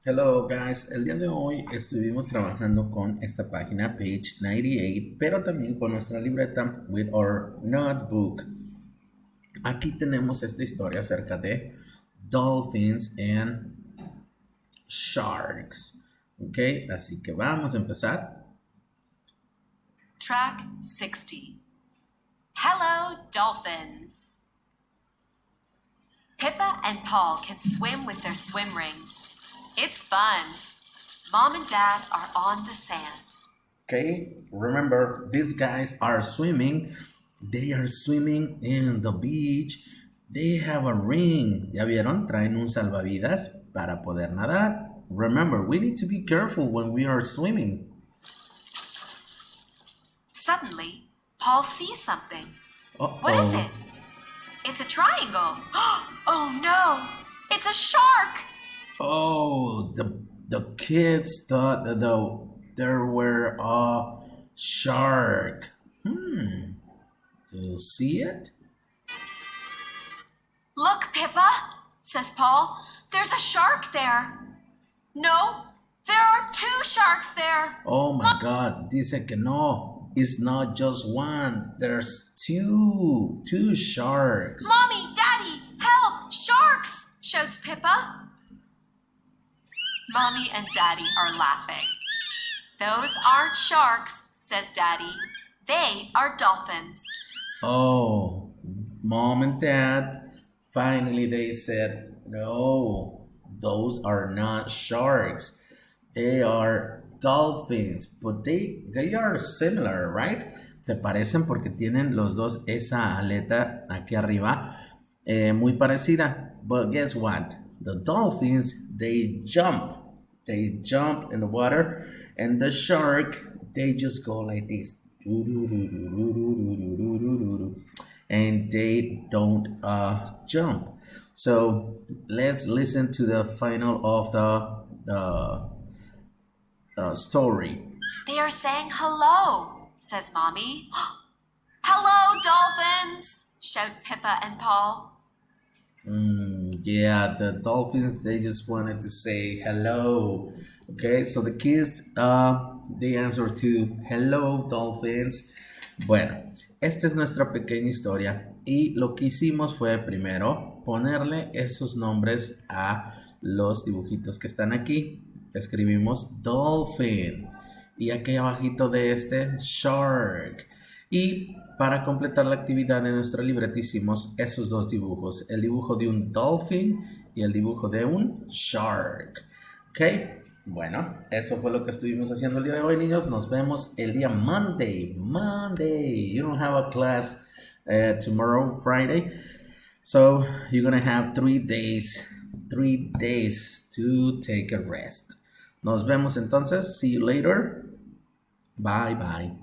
Hello guys, el día de hoy estuvimos trabajando con esta página, page 98, pero también con nuestra libreta with our notebook. Aquí tenemos esta historia acerca de dolphins and sharks. Ok, así que vamos a empezar. Track 60. Hello, dolphins. Pippa and Paul can swim with their swim rings. It's fun. Mom and Dad are on the sand. Okay, remember these guys are swimming. They are swimming in the beach. They have a ring. ¿Ya vieron? Traen un salvavidas para poder nadar. Remember, we need to be careful when we are swimming. Suddenly, Paul sees something. Uh-oh. What is it? It's a triangle. Oh no! It's a shark! Oh, the kids thought that there were a shark. You see it? Look, Pippa, says Paul. There's a shark there. No, there are two sharks there. Oh my God, dice que no. It's not just one. There's two sharks. Mommy, Daddy, help! Sharks! Shouts Pippa. Mommy and Daddy are laughing. Those aren't sharks, says Daddy. They are dolphins. Oh, mom and dad, finally they said, no, those are not sharks. They are dolphins, but they are similar, right? Se parecen porque tienen los dos esa aleta aquí arriba muy parecida. But guess what? The dolphins, they jump in the water, and the shark, they just go like this. And they don't jump. So let's listen to the final of the story. They are saying hello, says Mommy. Hello, dolphins, shout Pippa and Paul. Yeah, the dolphins, they just wanted to say hello. Okay, so the kids, they answer to hello, dolphins. Bueno, esta es nuestra pequeña historia y lo que hicimos fue primero ponerle esos nombres a los dibujitos que están aquí. Escribimos dolphin y aquí abajito de este shark. Y para completar la actividad de nuestra libreta hicimos esos dos dibujos, el dibujo de un dolphin y el dibujo de un shark. ¿Ok? Bueno, eso fue lo que estuvimos haciendo el día de hoy, niños. Nos vemos el día Monday. Monday. You don't have a class tomorrow, Friday. So you're going to have 3 days to take a rest. Nos vemos entonces. See you later. Bye bye.